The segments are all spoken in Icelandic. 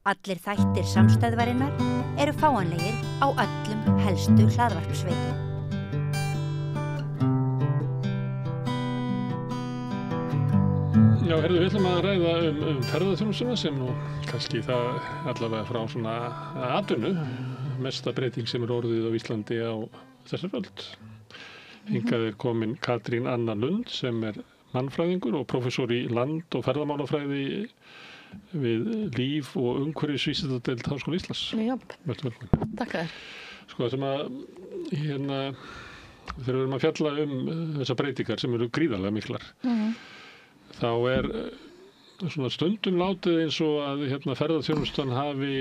Allir þættir samstæðvarinnar eru fáanlegir á öllum helstu hlaðvarpsveitum. Já, við ætlum að ræða ferðaþjónustuna sem nú kannski það allavega frá svona atvinnu, mesta breyting sem orðið á Íslandi á þessar öld. Hingað komin Katrín Anna Lund sem mannfræðingur og prófessor í land- og ferðamálafræði við líf- og umhverfisvísindadeild Háskóla Íslands. Já, velkomin. Takk þér. Sko sem að þegar við erum að fjalla þessar breytingar sem eru gríðarlega miklar, þá svona stundum látið eins og að ferðaþjónustan hafi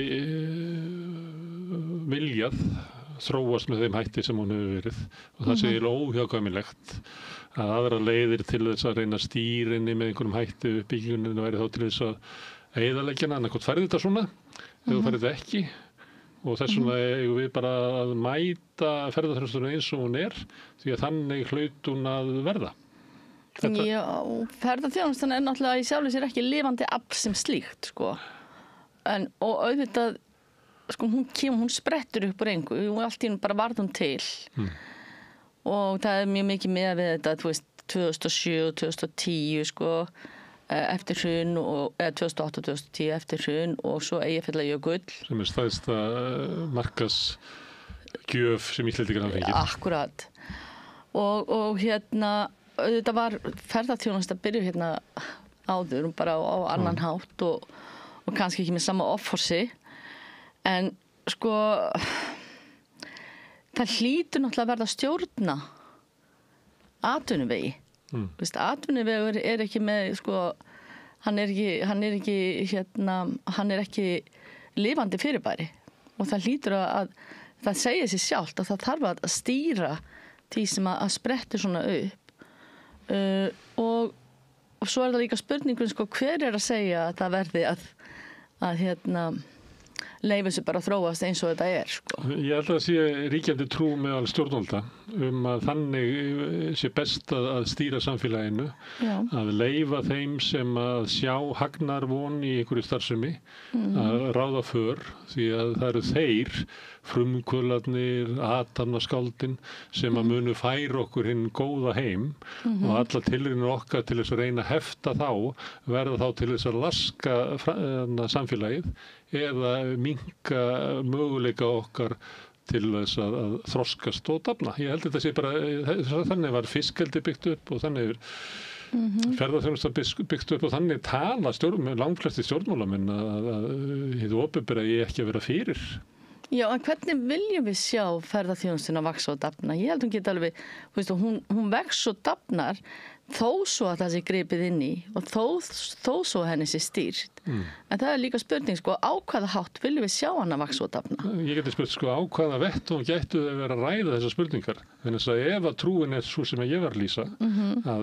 viljað þróast með þeim hætti sem hún hefur verið og það sé óhjákvæmilegt að aðra leiðir til þess að reyna að stýra inni með einhverjum hætti uppbyggingunni væri þá til þess að eyðileggja hana, annað hvort færði þetta svona ef þú færði þetta ekki og þess vegna eigum við bara að mæta ferðaþjónustunni eins og hún því að þannig hlaut hún að verða. Já, ferðaþjónustan náttúrulega í sjálfu sér ekki lifandi afl sem slíkt, sko. Og auðvitað, sko, hún sprettur upp úr engu og allt í hennu bara varð hún til. Og það mjög mikið með við þetta, þú veist, 2007 og 2010, sko, eftir hrun, eða 2008 og 2010 eftir hrun og svo Eyjafjallajökull. Sem stærsta markaðsgjöf sem Íslendingar hafa fengið. Akkúrat. Og auðvitað var ferðaþjónusta að byrja áður bara á annan hátt og kannski ekki með sama offorsi. En sko, það hlýtur náttúrulega að verða að stjórna atvinnuvegi. Atvinnuvegur ekki með, sko, hann er ekki lifandi fyrirbæri og það hlýtur að það segir sig sjálft að það þarf að stýra því sem að sprettur svona upp og svo það líka spurningun, sko, hver að segja að það verði að leyfa sig bara að þróast eins og þetta sko. Ég held að það sé ríkjandi trú meðal stjórnvalda að þannig sé best að stýra samfélaginu, að leyfa þeim sem að sjá hagnarvon í einhverju starfsemi að ráða för, því að það eru þeir frumkvöðlarnir, athafnaskáldin sem að munu færa okkur hinn góða heim og alla tilraunir okkar til þess að reyna að hefta þá verða þá til þess að laska samfélagið eða minnka möguleika okkar til þess að þroskast og dafna. Ég held að þetta sé bara, þannig var fiskeldi byggt upp og þannig ferðaþjónusta byggt upp og þannig tala langflesti stjórnmálamenn að hið opinbera eigi ekki að vera fyrir. Já, en hvernig viljum við sjá ferðaþjónustuna vaxa og dafna? Ég held hún geti alveg, hún vex og dafnar þó svo að það sé gripið inn í og þó svo henni sé stýrt. En það líka spurning, sko, á hvaða hátt viljum við sjá hana vaxa og dafna? Ég geti spurt, sko, á hvaða vettvang gætu þau vera að ræða þessar spurningar. Þannig að ef að trúin svo sem ég var að lýsa, að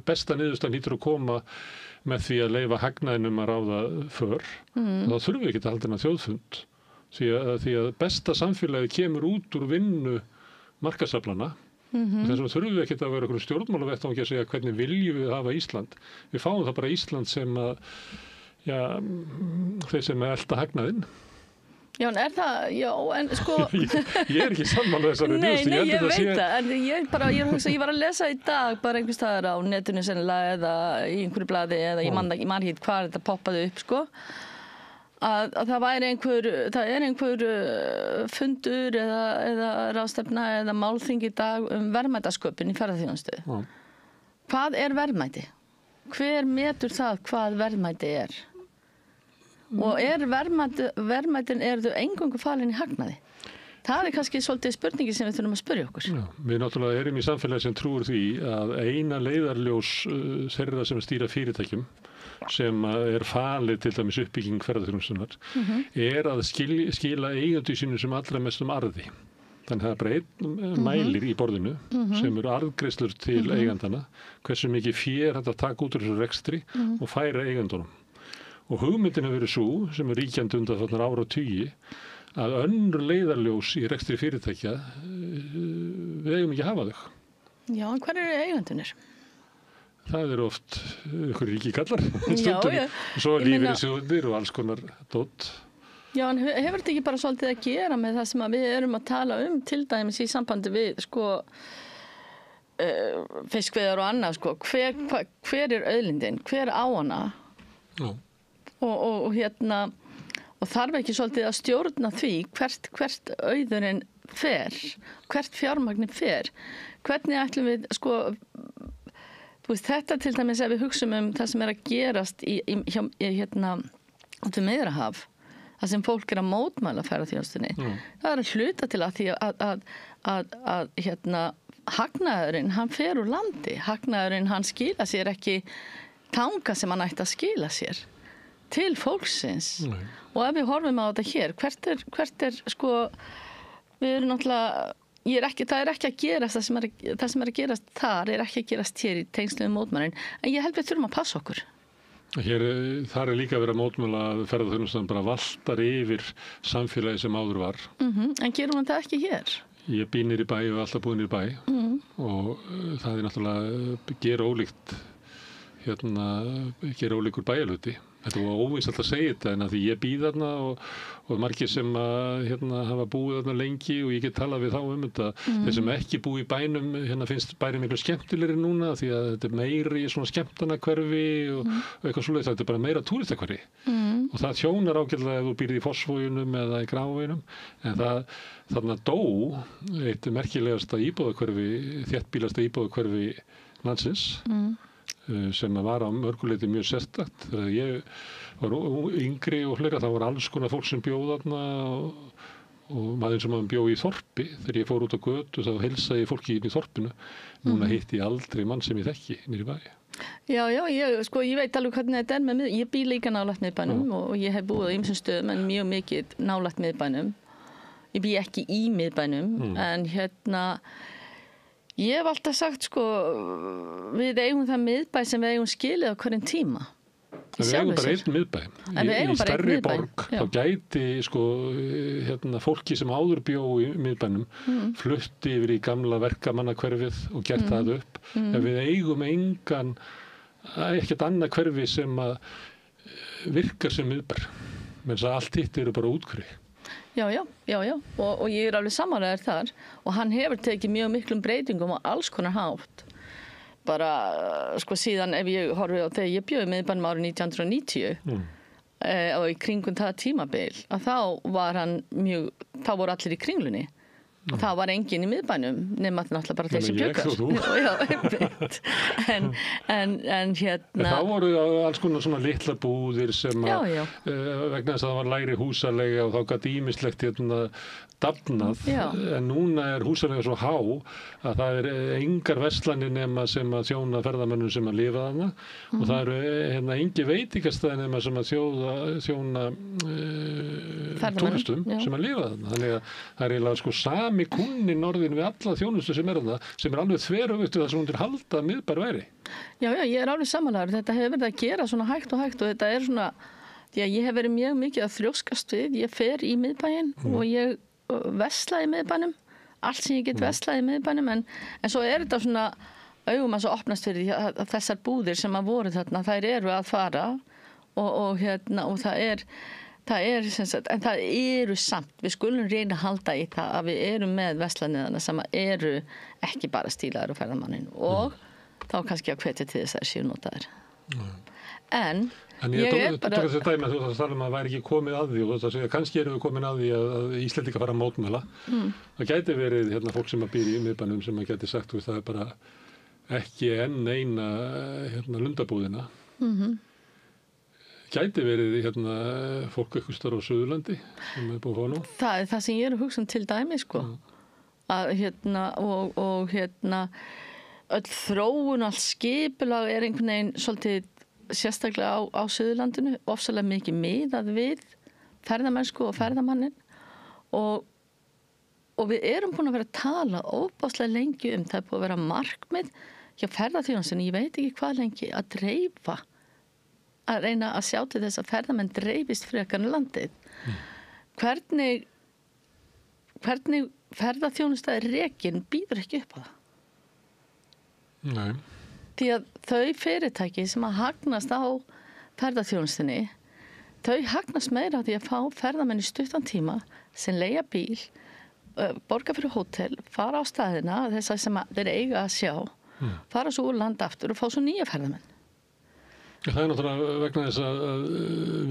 besta niðurstaðan hlýtur að koma með því að leyfa hagnaðinum að ráða för, þá þurfum við ekki að halda hennar þjóðfund. Því að besta samfélagi kemur út úr vinnu markaðsaflana. Þess vegna þurfum við ekki að vera einhverjum stjórnmálavettvangi að segja hvernig viljum við hafa Ísland. Við fáum það bara Ísland sem þeir sem elta hagnaðinn. Já, en sko... Ég ekki sammála þessari niðurstöðu. Nei, ég veit það, en ég var að lesa í dag bara einhvers staðar á netinu sennilega eða í einhverju blaði eða ég man ekki hvað þetta poppaði upp, sko, að það er einhver fundur eða ráðstefna eða málþing í dag verðmætasköpun í ferðaþjónustu. Hvað er verðmæti? Hver metur það hvað verðmæti er? Og verðmætin þau eingöngu falin í hagnaði? Það kannski svolítið spurningi sem við þurfum að spyrja okkur. Já, við náttúrulega erum í samfélagi sem trúir því að eina leiðarljós þeirra sem stýra fyrirtækjum sem falið til dæmis uppbygging ferðaþjónustunnar að skila eigendur sínum sem allra mestum arði. Þannig að það einn mælir í borðinu sem eru arðgreiðslur til eigandana, hversu mikið fé hægt að taka út úr þessu rekstri og færa eigendunum. Og hugmyndin hefur verið svo, sem ríkjandi undanfarnar áratugi, að önnur leiðarljós í rekstri fyrirtækja, við eigum ekki að hafa þau. Já, en hver eru eigendunir? það eru oft ykkur ríkikallar Já, svo lífeyrissjóðir og alls konar dót. Já, en hefur þetta ekki bara svolítið að gera með það sem við erum að tala til dæmis í sambandi við fiskveiðar og annað hver er auðlindin, hver á hana? Já. Og þarf ekki svolítið að stjórna því hvert auðurinn fer, hvert fjármagnin fer, hvernig ætlum við þetta til dæmis ef við hugsum það sem er að gerast út við Miðjarðarhaf, það sem fólk er að mótmæla ferðaþjónustunni. Það er að hluta til að því að hagnaðurinn, hann fer úr landi. Hagnaðurinn, hann skila sér ekki tanga sem hann ætti að skila sér til fólksins. Og ef við horfum á þetta hér, hvert er við erum náttúrulega, það er ekki að gerast, það sem er að gerast þar er ekki að gerast hér í tengslum við mótmælin, en ég held við þurfum að passa okkur. Þar er líka verið að mótmæla að ferðaþjónustan bara valtar yfir samfélagi sem áður var. En gerum við það ekki hér? Ég bý niður í bæ og alltaf búið niður í bæ og það er náttúrulega gera ólíkur bæjarhluti. Þetta var óvíst að segja þetta en að því ég bý þarna og margir sem hafa búið þarna lengi og ég get talað við þá þetta. Þeir sem ekki búið í bænum, finnst bærin miklu skemmtilegri núna því að þetta er meiri svona skemmtanahverfi og eitthvað svoleiðis, þetta er bara meira túristakverfi. Og það þjónar ágætlega ef þú býrð í Fossvoginum eða í Grafarvoginum, en þarna dó eitt merkilegasta íbúðahverfi, þéttbýlasta íbúðahverfi landsins. Sem var á mörguleiti mjög sérstakt. Þegar ég var yngri og fleira, þá var alls konar fólk sem bjóð þarna og maður sem bjó í þorpi. Þegar ég fór út á götu þá heilsaði ég fólki í þorpinu. Núna hitti ég aldrei mann sem ég þekki niður í bæ. Já, ég veit alveg hvernig þetta er með mig. Ég bý líka nálægt miðbænum og ég hef búið á ýmsum stöðum en mjög mikið nálægt miðbænum. Ég bý ekki í miðbænum en ég hef alltaf sagt við eigum það miðbæ sem við eigum skilið á hverjum tíma. Við eigum bara einn miðbæ. Í stærri borg þá gæti fólki sem áður bjó í miðbænum flutti yfir í gamla verkamannahverfið og gert það upp. Ef við eigum ekkert annað hverfi sem að virkar sem miðbær. Menn að allt hitt eru bara útkverfi. Já, og ég er alveg sammálaður þar og hann hefur tekið mjög miklum breytingum á alls konar hátt. Bara, síðan ef ég horfi á þegar ég bjó í miðbænum árið 1990 og í kringum það tímabil, að þá voru allir í Kringlunni. Og það var enginn í miðbænum nema náttúrulega bara þeir sem bjöggar. Já, en þá voru alls konar svona litla búðir sem vegna þess að það var lægri húsaleiga og þá gat ýmislegt dafnað. En núna er húsaleiga svo há að það er engar verslanir nema sem að þjóna ferðamönnum sem að lifa þarna og það eru engi veitingastæði nema sem að þjóna túristum sem að lifa þarna. Þannig að það er eiginlega sami kúnni norðin við alla þjónustu sem er alveg þveröfugt við það sem hún til halda miðbær væri. Já, ég er alveg sammálaður. Þetta hefur verið að gera svona hægt og þetta er svona, ég hef verið mjög mikið að þrjóskast við. Ég fer í miðbæinn og ég veslaði í miðbænum, allt sem ég get veslaði í miðbænum, en svo er þetta svona augum að svo opnast fyrir því að þessar búðir sem að voru þarna, þær eru að fara og það er en það eru samt, við skulum reyna að halda í það að við erum með veslaniðana sem eru ekki bara stílaður og ferðamannin og þá kannski að hvetja til þess að séu notaðir. En ég er bara... Þú tókast þetta dæmi að þú þarf að væri ekki komið að því og þú þarf að kannski erum við komin að því að Íslendingar fara að mótmæla. Það gæti verið fólk sem að býr í miðbænum sem að gæti sagt það er bara ekki enn eina lundabúðina. Gæti verið fólk eitthvað starf á Suðurlandi sem er búið að fá nú. Það er það sem ég er að hugsa til dæmi að öll þróun, allt skipulag er einhvern veginn svolítið sérstaklega á Suðurlandinu, ofsalega mikið miðað við ferðamennsku og ferðamannin og við erum búin að vera að tala óbáslega lengi það er búin að vera markmið hjá ferðaþjónustunni, ég veit ekki hvað lengi, að dreifa, að reyna að sjá til þess að ferðamenn dreifist frekar landið. Hvernig ferðaþjónusta er rekin býður ekki upp á það? Nei. Því að þau fyrirtæki sem að hagnast á ferðaþjónustunni, þau hagnast meira á því að fá ferðamenn í stuttan tíma sem leigja bíl, borga fyrir hótel, fara á staðina, þess sem þeir eiga að sjá, fara svo úr land aftur og fá svo nýja ferðamenn. Það er náttúrulega vegna þess að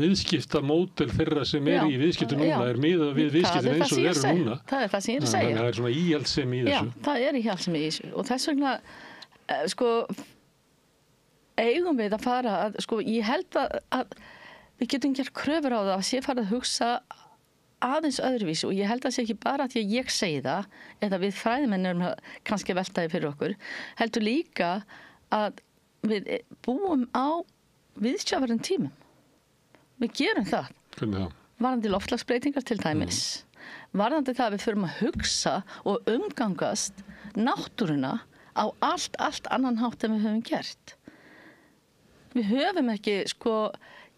viðskiptamódel þeirra sem í viðskiptum núna er miðað við viðskiptin eins og þeir eru núna. Það er það sem ég er að segja. Þannig að það er svona íhaldssemi í þessu. Já, það er íhaldssemi í þessu og þess vegna, eigum við að fara að, ég held að við getum gert kröfur á það að sé farið að hugsa aðeins öðruvísi og ég held að sé ekki bara að ég segi það eða við fræðimenn erum kannski veltaði fyrir okkur, heldur líka að við búum á viðsjárverðum tímum. Við gerum það. Hvernig það? Varðandi loftslagsbreytingar til dæmis. Varðandi það að við förum að hugsa og umgangast náttúruna á allt annan hátt en við höfum gert. Við höfum ekki,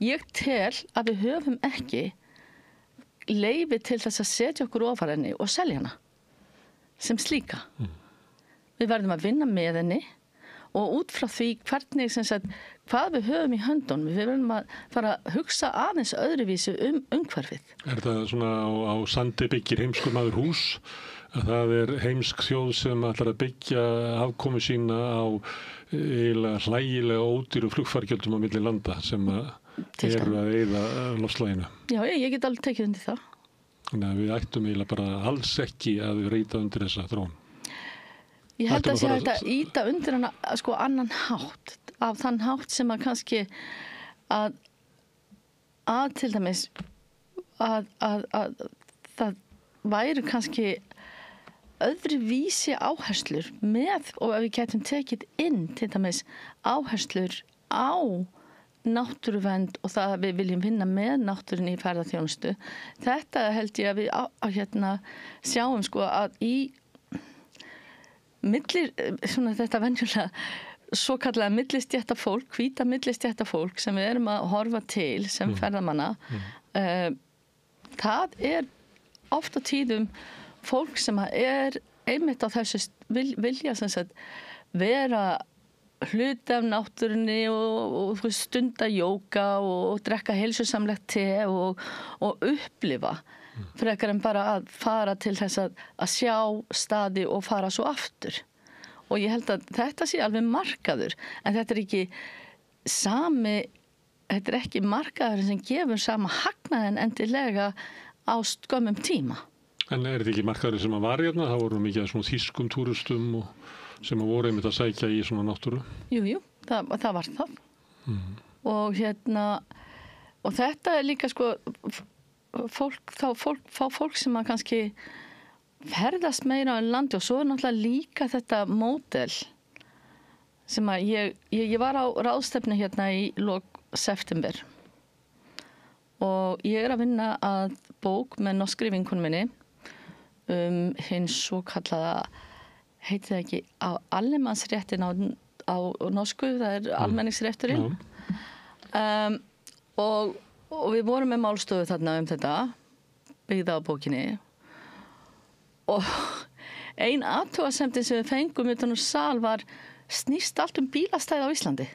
ég tel að við höfum ekki leyfi til þess að setja okkur ofar henni og selja hana sem slíka. Við verðum að vinna með henni og út frá því hvernig, hvað við höfum í höndunum, við verðum að fara að hugsa aðeins öðruvísi umhverfið. Er það svona á sandi byggir heimskur maður hús? Að það er heimsk þjóð sem ætlar að byggja afkomu sína á eiginlega hlægilega ódýru flugfargjöldum á milli landa sem eru að eyða loftslaginu? Já, ég get alveg tekið undir það. Þannig að við ættum eiginlega bara alls ekki að reyta undir þessa þróun. Ég held að sé hægt að ýta undir hana annan hátt, af þann hátt sem að kannski að til dæmis að það væru kannski öðru vísi áherslur með og ef við getum tekið inn til dæmis áherslur á náttúruvernd og það að við viljum vinna með náttúrunni í ferðaþjónustu. Þetta held ég að við sjáum að í þetta venjulega svo kallaða millistétta fólk, hvíta millistétta fólk sem við erum að horfa til sem ferðamanna, það er oft á tíðum fólk sem er einmitt á þessu vilja vera hluti af náttúrunni og stunda jóga og drekka heilsusamlegt te og upplifa frekar en bara að fara til þess að sjá staði og fara svo aftur. Og ég held að þetta sé alveg markaður, en þetta er ekki markaður sem gefur sama hagnaðinn endilega á skömmum tíma. En er þetta ekki markaður sem að var hérna? Það voru mikið svona þýskum túristum sem að voru einmitt að sækja í svona náttúru? Jú, það var það. Og og þetta er líka fólk sem að kannski ferðast meira á landi og svo er náttúrulega líka þetta módel sem að ég var á ráðstefnu hérna í lok september og ég er að vinna að bók með norskri vinkonu minni hins svo kallaða heitir það ekki á almenningsréttin á norsku, það er almenningsrétturinn og við vorum með málstofu þarna þetta byggða á bókinni og ein athugasemdin sem við fengum utan úr sal var snýst allt bílastæði á Íslandi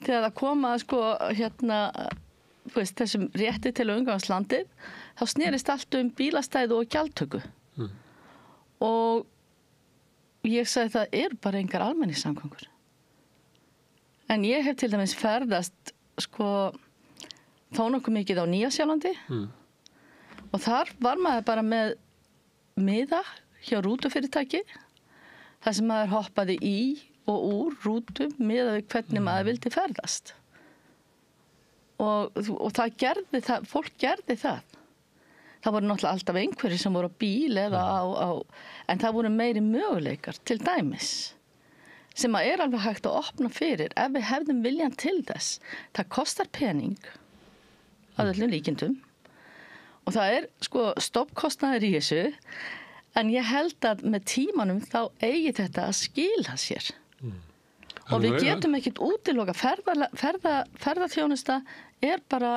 þegar það koma þessum rétti til umgangslandið þá snerist allt bílastæði og gjaldtöku og ég sagði það er bara engar almenningssamgöngur en ég hef til dæmis ferðast þó nokkuð mikið á Nýja-Sjálandi og þar var maður bara með miða hjá rútufyrirtæki þar sem maður hoppaði í og úr rútu miðað við hvernig maður vildi ferðast og það gerði það, fólk gerði það voru náttúrulega alltaf einhverjir sem voru á bíl eða en það voru meiri möguleikar til dæmis sem að er alveg hægt að opna fyrir ef við hefðum viljan til þess það kostar pening að öllum líkindum og það er stoppkostnaður í þessu en ég held að með tímanum þá eigi þetta að skila sér og við getum ekkert útiloka ferðaþjónusta er bara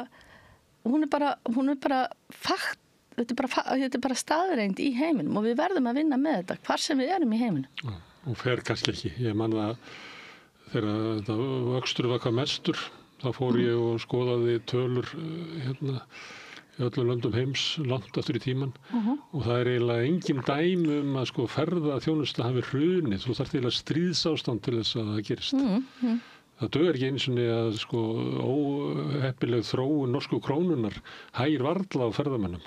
hún er bara fakt þetta er bara staðreind í heiminum og við verðum að vinna með þetta hvar sem við erum í heiminum og fer kannski ekki, ég man það þegar þetta vöxtur var hvað mestur, þá fór ég og skoðaði tölur hérna í öllum löndum heims langt aftur í tíman og það eiginlega engin dæmi að sko ferðaþjónusta hafi hrunið. Þú þarft eiginlega stríðsástand til þess að það gerist. Það dugar ekki einu sinni að sko óheppileg þróun norsku krónunar hægir varla á ferðamönnum.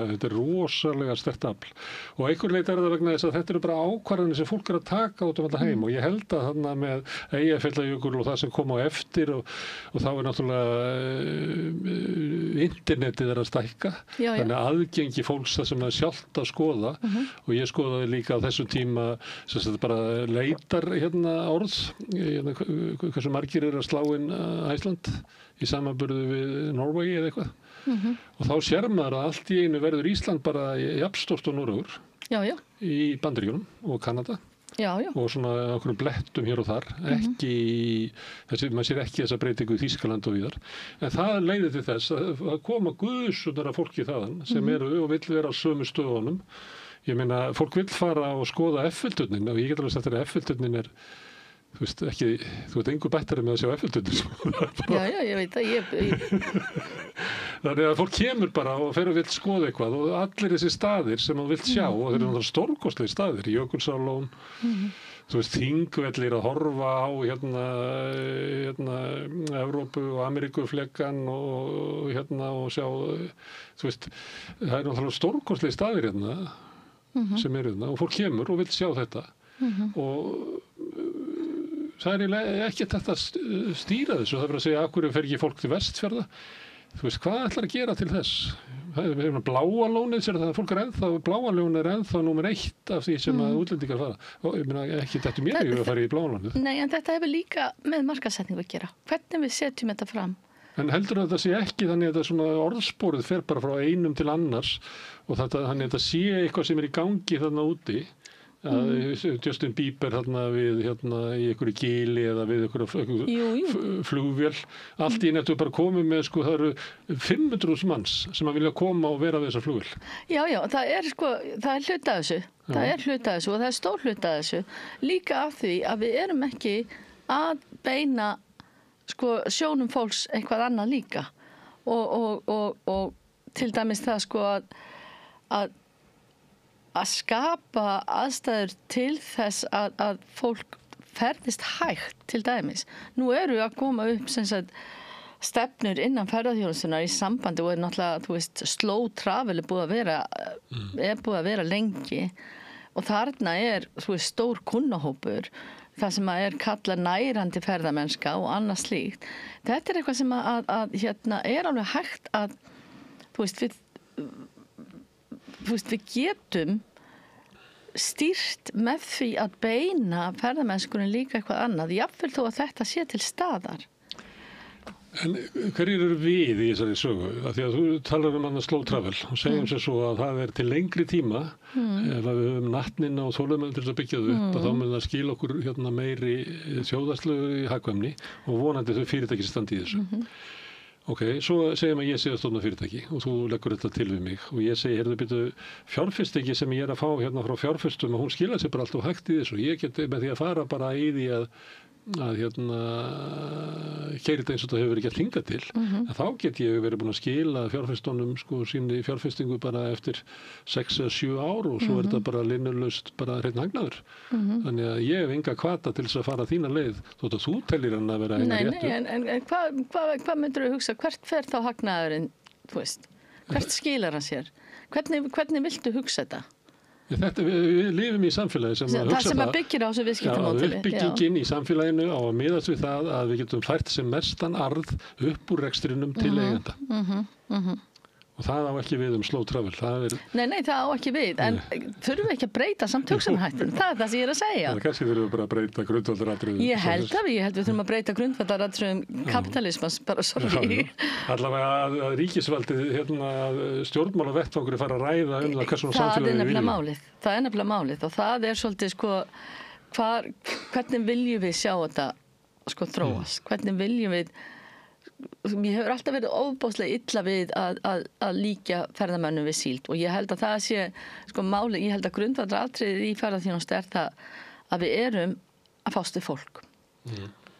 Þetta rosalega sterkt afl. Og einhver leit það vegna þess að þetta eru bara ákvarðanir sem fólk að taka út alltaf heim og ég held að þarna með Eyjafjallajökul og það sem kom á eftir og þá náttúrulega internetið að stækka. Þannig að aðgengi fólks það sem er sjálft að skoða og ég skoðaði líka á þessum tíma sem þetta bara leitar hérna orð hversu margir að slá inn Æsland í samanburði við Noregi eða eitthvað. Og þá sér maður að allt í einu verður Ísland bara jafnstórt og Noregur í Bandaríkjunum og Kanada og svona okkur blettum hér og þar. Maður sér ekki þessa breytingu í Þýskaland og víðar. En það leiðir til þess að koma guðsundar af fólki þaðan sem eru og vill vera á sömu stöðunum. Ég meina, fólk vill fara og skoða Eiffelturnin og ég get alveg sagt að Eiffelturnin þú veist ekki, þú ert engu bættari með að sjá Eiffelturnin. Ég veit að Þannig að fólk kemur bara og fer og vill skoða eitthvað og allir þessi staðir sem þú vilt sjá og þeir eru náttúrulega stórkostlegir staðir, Jökulsárlón, þú veist, Þingvellir að horfa á hérna Evrópu og Ameríkuflekan og og sjá, þú veist, það eru náttúrulega stórkostlegir staðir hérna sem eru hérna og fólk kemur og vill sjá þetta og það ekki þetta að stýra þessu. Það að segja, af hverju fer ekki fólk til Vestfjarða? Þú veist, hvað ætlar að gera til þess? Við hefum Bláa lónið, sér það að fólk Bláa lónið ennþá númer 1 af því sem að útlendingar fara. Og ég meina ekki þetta mér að fara í Bláa lónið. Nei, en þetta hefur líka með markaðssetningu að gera. Hvernig við setjum þetta fram? En heldur þetta sé ekki þannig að þetta svona orðsporið fer bara frá einum til annars og þannig að þetta sé eitthvað sem í gangi þarna úti? Justin Bieber hérna við í einhverju gili eða við einhverju flugvél allt í nettu bara komið með sko það eru 500.000 manns sem að vilja koma og vera við þessa flugvél. Já, það er hluta af þessu. Það er hluta af þessu og það er stór hluta af þessu. Líka af því að við erum ekki að beina sko sjónum fólks eitthvað annað líka og til dæmis það sko að skapa aðstæður til þess að fólk ferðist hægt til dæmis. Nú eru að koma upp sem sagt stefnur innan ferðaþjónustunnar í sambandi og náttúrulega, þú veist, slow travel er búið að vera lengi og þarna þú veist, stór kunnahópur, það sem er kallað nærandi ferðamennska og annað slíkt. Þetta er eitthvað sem er alveg hægt að, þú veist, við getum stýrt með því að beina ferðamennskunni líka eitthvað annað, jafnvel þó að þetta sé til staðar. En hverjir eru við í þessari sögu? Af því að þú talar annað slow travel og segjum sér svo að það til lengri tíma ef við höfum nattnina og þolumöður til þess að byggja þau upp að þá mun það skila okkur meiri þjóðhagslegu hagkvæmni og vonandi þau fyrirtæki sem standi í þessu. Ok, svo segjum að ég sé að stofna fyrirtæki og þú leggur þetta til við mig og ég segi, fjárfestingi sem ég að fá frá fjárfestum og hún skila sér bara alltaf hægt í þessu og ég get með því að fara bara í því að keyra þetta eins og það hefur verið gert hingað til en þá get ég verið búin að skila fjárfestunum sko síni fjárfestingu bara eftir 6 eða 7 ár og svo þetta bara linnulaust bara hreinn hagnaður. Þannig að ég hef enga hvata til þess að fara þína leið þótt að þú tellir hann að vera eina réttu. Nei, en hvað myndir þú hugsa, hvert fer þá hagnaðurinn, þú veist, hvert skilar hann sér? Hvernig viltu hugsa þetta? Við lifum í samfélagi sem að hugsa það. Það sem að byggir á þessu viðskiptamódeli. Uppbyggingin í samfélaginu á að miðast við það að við getum fært sem mestan arð upp úr rekstrinum til eigenda. Og það á ekki við slow travel. Nei, það á ekki við. En þurfum við ekki að breyta samt hugsunarhættin? Það er það sem ég að segja. Kannski þurfum við bara að breyta grundvallaratriðum. Ég held við þurfum að breyta grundvallaratriðum kapitalismans, bara sorry. Allavega að ríkisvaldið, stjórnmála vettvangur fara að ræða það hversu samfélagi við viljum. Það er nefnilega málið og það er svolítið sko, hvernig viljum við sjá þetta sko þróast? Hvernig viljum við Mér hefur alltaf verið ofboðslega illa við að líkja ferðamönnum við síld og ég held að það sé sko máli, ég held að grundvallaratriðið í ferðaþjónustu er það að við erum að fást við fólk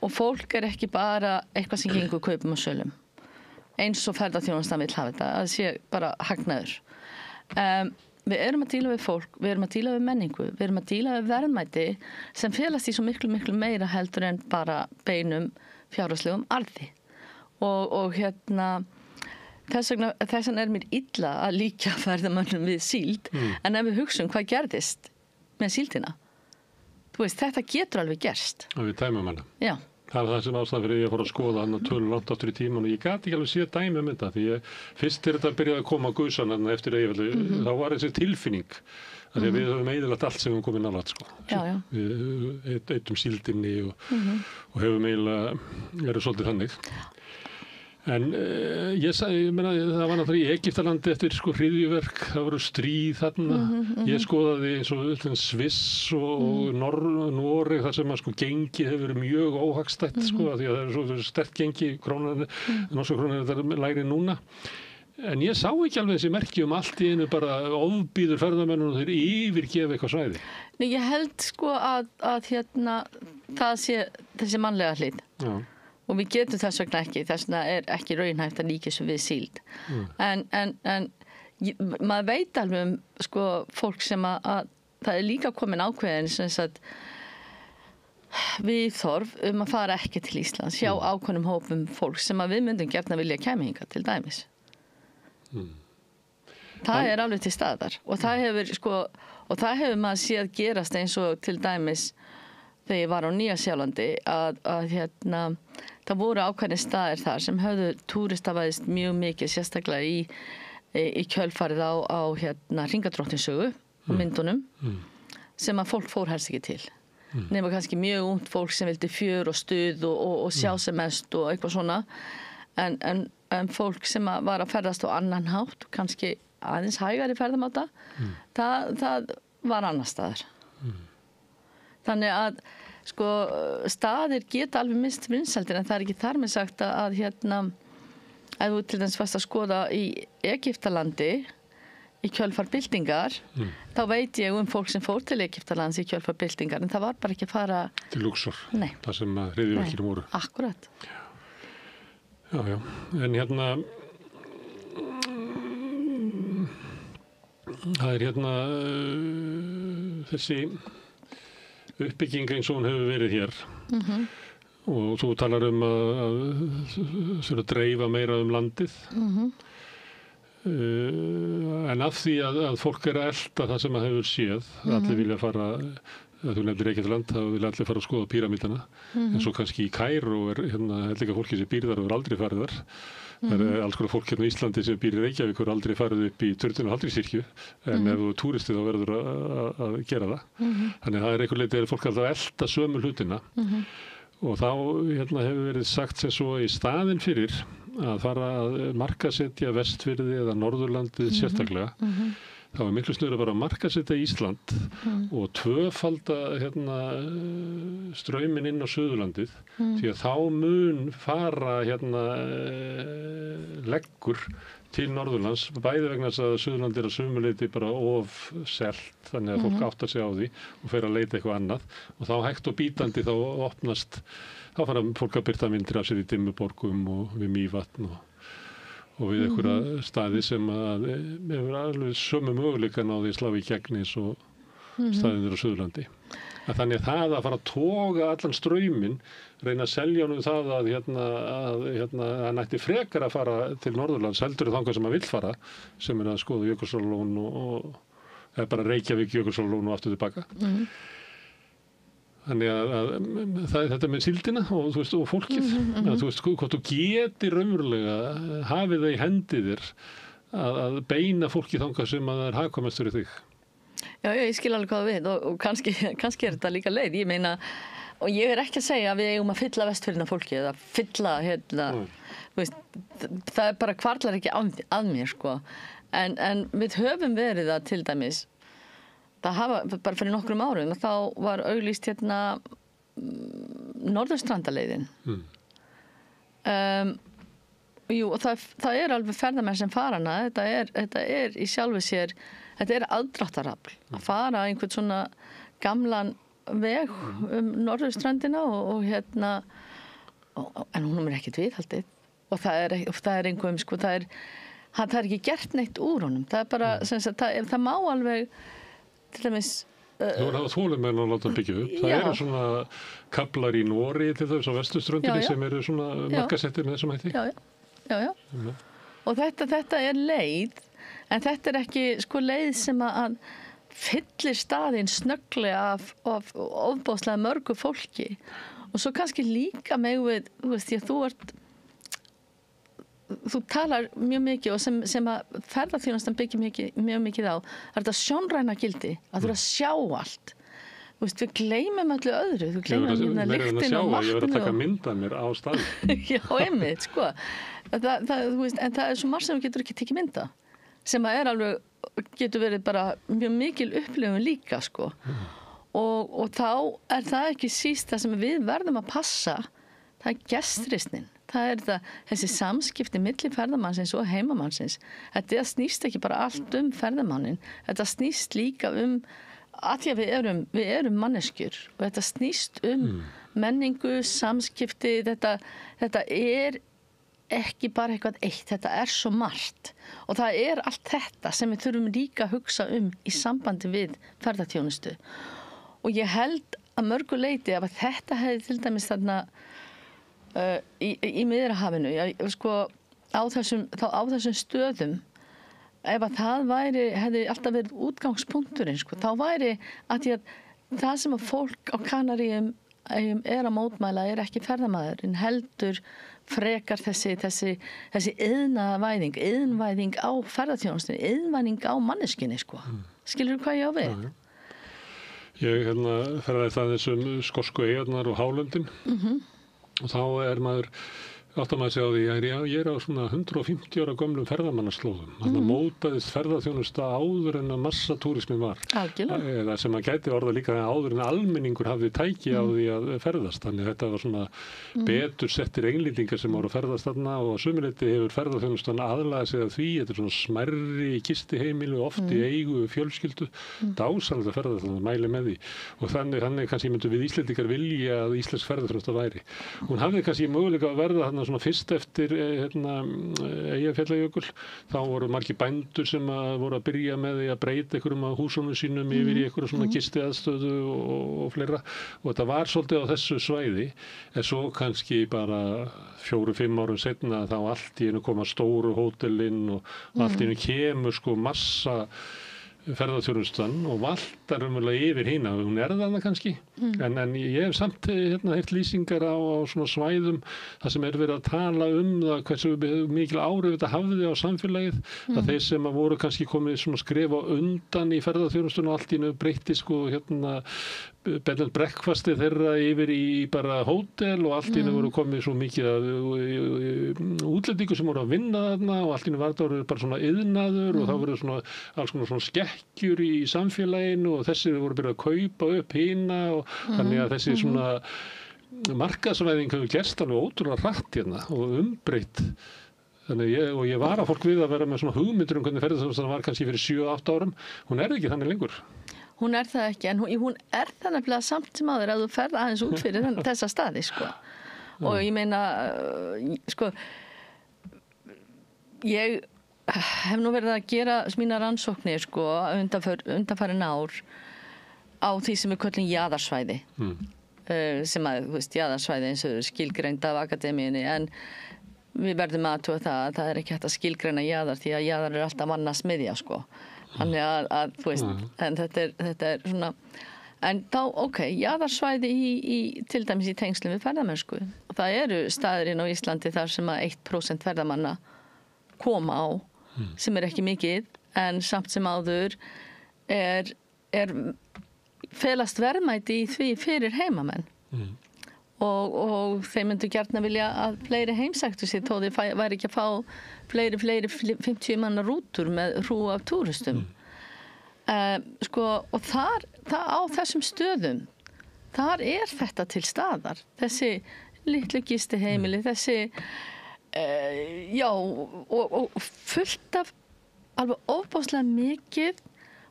og fólk ekki bara eitthvað sem gengur kaupum og sölum. Eins og ferðaþjónustan vill hafa þetta, að það sé bara hagnaður. Við erum að díla við fólk, við erum að díla við menningu, við erum að díla við verðmæti sem felast í svo miklu, miklu meira heldur en bara beinum fjárhagslegum arði. Og þess vegna mér illa að líka ferðamönnum við síld, en ef við hugsum hvað gerðist með síldina, þú veist, þetta getur alveg gerst. Og við dæmum hana. Já. Það var það sem ástæðan fyrir ég fór að skoða hann tölur langt aftur í tíman og ég gat ekki alveg séð dæmi þetta því fyrst þetta byrjaði að koma gusan eftir Eyjafjallajökul, þá var þessi tilfinning að við höfum eyðilagt allt sem við komum nálægt sko. Við eittum síldinni og hefum eiginlega verið svolítið þannig. En ég meina, það var náttúrulega í Egyptalandi eftir sko hryðjuverk, það voru stríð þarna, ég skoðaði eins og Sviss og Noreg þar sem að sko gengi hefur verið mjög óhagstætt sko, því að það er svo sterkt gengi, norska krónan er þetta lægri núna. En ég sá ekki alveg þessi merki allt í einu bara ofbýður ferðamönnum og þeir yfirgefa eitthvað svæði. Nei, ég held sko að það sé þessi mannlega hlið. Já. Og við getum þess vegna ekki, þess vegna ekki raunhæft að líka svo við síld. En maður veit alveg sko, fólk sem að það líka komin ákveðin sem sagt viðhorf að fara ekki til Íslands, hjá ákveðnum hópum fólk sem að við myndum gjarna vilja kæmi hingað til dæmis. Það alveg til staðar og það hefur maður séð gerast eins og til dæmis þegar ég var á Nýja-Sjálandi að það voru ákveðnir staðir þar sem höfðu túristavæðist mjög mikið sérstaklega í kjölfarið á Hringadróttinssögu og myndunum sem að fólk fór helst ekki til. Nema kannski mjög ungt fólk sem vildi fjör og stuð og sjá sem mest og eitthvað svona en fólk sem var að ferðast á annan hátt, kannski aðeins hægari ferðamáta, það var annar staðar. Þannig að sko, staðir geta alveg mist vinsældir en það ekki þar með sagt að ef þú til dæmis varst að skoða í Egyptalandi í kjölfar byltingar þá veit ég fólk sem fór til Egyptalands í kjölfar byltingar en það var bara ekki að fara til Luxor, það sem hryðjuverkin voru. Akkurat. Já, en það er þessi uppbygging eins og hún hefur verið hér og þú talar að dreifa meira landið en af því að fólk að elta það sem að hefur séð allir vilja fara, þú nefndir Egyptaland, þá vilja allir fara að skoða píramítana en svo kannski í Kaíró líka fólki sem býr þar og er aldrei farið þar. Það alls konar fólk í Íslandi sem býr í Reykjavík og aldrei farið upp í Turninn og Hallgrímskirkju en ef þú túristi þá verður að gera það. Þannig að það einhver leyti fólk alltaf að elta sömu hlutina og þá hefur verið sagt sem svo í staðinn fyrir að fara að markaðsetja Vestfirði eða Norðurlandið sérstaklega þá miklu snöður að bara markaðsetja Ísland og tvöfalda strauminn inn á Suðurlandið því að þá mun fara leggur til Norðurlands bæði vegna þess að Suðurland að sumu leyti bara of selt þannig að fólk áttar sig á því og fer að leita eitthvað annað og þá hægt og bítandi þá opnast þá fara fólk að birta myndir af sér í Dimmuborgum og við Mývatn og við einhverja staði sem að hefur alveg sömu möguleikan á því slá í gegn eins og staðinir á Suðurlandi. Þannig að það að fara að toga allan strauminn, reyna að selja honum það að nætti frekar að fara til Norðurlands heldur þangað sem að vill fara, sem að skoða Jökulsárlón og bara Reykjavík, Jökulsárlón og aftur tilbaka. Þannig að þetta með síldina og fólkið, að þú veist hvort þú getur raunverulega hafið það í hendi þér að beina fólki þangað sem að það er hagkvæmastur í þig. Já, ég skil alveg hvað við og kannski þetta líka leið. Ég meina, og ég ekki að segja að við eigum að fylla Vestfirðina fólki eða fylla, veist, það bara hvarflar ekki að mér, sko. En við höfum verið það til dæmis. Það hafa, bara fyrir nokkrum árum, þá var auglýst Norðurstrandaleiðin. Jú, og það alveg ferðamenn sem fara hana, þetta í sjálfu sér, þetta aðdráttarafl að fara einhvern svona gamlan veg Norðurstrandina og en hún er ekkert viðhaldið og það er einhverjum, sko, það er ekki gert neitt úr honum, það er bara, það má alveg, til dæmis, Þú voru að hafa þolinmæli að láta byggja upp. Það eru svona kaflar í Noregi til þess á vesturströndinni sem eru svona markasettir með þessum hætti. Já. Og þetta er leið, en þetta er ekki, sko, leið sem að fyllir staðinn snögglega af ofboðslega mörgu fólki. Og svo kannski líka með við, þú veist, því að þú talar mjög mikið og sem að ferðaþjónustan byggir mjög mikið á, er þetta sjónræna gildi, að þú eru að sjá allt. Þú veist, við gleymum öllu öðru, við gleymum lyktin og vatninu. Ég verður að taka mynd af mér á staðinn. Já, einmitt, sko. Þú veist, en það er svo margt sem við getur ekki tekið mynda, sem að alveg, getur verið bara mjög mikil upplifun líka, sko. Og þá er það ekki síst það sem við verðum að passa, það er gestrisnin. Það er þessi samskipti milli ferðamannsins og heimamannsins. Þetta snýst ekki bara allt ferðamannin. Þetta snýst líka að því að við erum manneskjur og þetta snýst menningu, samskipti. Þetta er ekki bara eitthvað eitt. Þetta er svo margt. Og það er allt þetta sem við þurfum líka að hugsa í sambandi við ferðaþjónustu. Og ég held að mörgu leyti að þetta hefði til dæmis þarna í Miðjarðarhafinu, sko, á þessum stöðum, ef að það hefði alltaf verið útgangspunkturinn, sko, þá væri að það sem að fólk á Kanaríum er að mótmæla er ekki ferðamaður, en heldur frekar þessi iðnvæðing á ferðaþjónustunni, iðnvæðing á manneskjunni, sko. Skilurðu hvað ég á við? Ég ferðaði það þessum skosku eyjarnar og hálöndin. Og þá áttar maður sig á því að ég er á svona 150 ára gömlum ferðamannaslóðum. Þannig að mótaðist ferðaþjónusta áður en að massatúrismi var. Eða sem að gæti orða líka áður en almenningur hafði tæki á því að ferðast. Þannig að þetta var svona betur settir englendingar sem voru að ferðast þarna og að sumirleyti hefur ferðaþjónustan aðlagað sig að því. Þetta er svona smærri gistiheimilu, oft í eigu fjölskyldu. Dásamlega ferðaþjónusta, mæli með því. Og þannig kannski myndu við Íslendingar vilja að íslensk ferðaþjónusta væri. Hún hafði kannski möguleika að verða svona fyrst eftir Eyjafjallajökul, þá voru margir bændur sem voru að byrja með því að breyta einhverjum af húsunum sínum yfir í einhverju svona gistiaðstöðu og fleira og þetta var svolítið á þessu svæði en svo kannski bara 4-5 árum seinna þá allt í einu koma stóru hótelin og allt í einu kemur sko massa ferðaþjónustan og valtar yfir hina, hún þarna kannski en ég hef samt heyrt lýsingar á svona svæðum þar sem verið að tala það hversu mikil áhrif þetta hafði á samfélagið að þeir sem voru kannski komið svona skrifa undan í ferðaþjónustun og allt í einu breytti sko bed and breakfasti þeirra yfir í bara hótel og allt í einu voru komið svo mikið útlendingu sem voru að vinna þarna og allt í einu var þetta bara svona iðnaður og þá voru svona alls konar svona skekkjur í samfélaginu og þessir voru byrjað að kaupa upp hina og þannig að þessi svona markaðsvæðing hefur gerst alveg ótrúlega hratt hérna og umbreytt. Þannig ég var að fólk við að vera með svona hugmyndur hvernig ferðaþjónustan var kannski fyrir 7-8 árum. Hún ekki þannig lengur. Hún það ekki, en hún það nefnilega samt sem áður að þú ferð aðeins út fyrir þessa staði, sko. Og ég meina, sko, ég hef nú verið að gera mína rannsóknir, sko, undanfarin ár á því sem við köllum jaðarsvæði. Sem að, þú veist, jaðarsvæði eins og skilgreind af akademíunni, en við verðum aðtúa það er ekki hægt að skilgreina jaðar því að jaðar er alltaf manna smiðja, sko. Þannig að þú veist, en þetta er svona, en þá, jaðarsvæði til dæmis í tengslum við ferðamennsku. Og það eru staðir inn á Íslandi þar sem að 1% ferðamanna koma á, sem er ekki mikið, en samt sem áður felast verðmæti í því fyrir heimamenn. Og þeir myndu gjarna vilja að fleiri heimsæktu sér þó þeir væri ekki að fá fleiri 50 manna rútur með hrú af túristum. Sko, og þar á þessum stöðum, þar þetta til staðar. Þessi litlu gistiheimili, þessi, og fullt af alveg ofboðslega mikið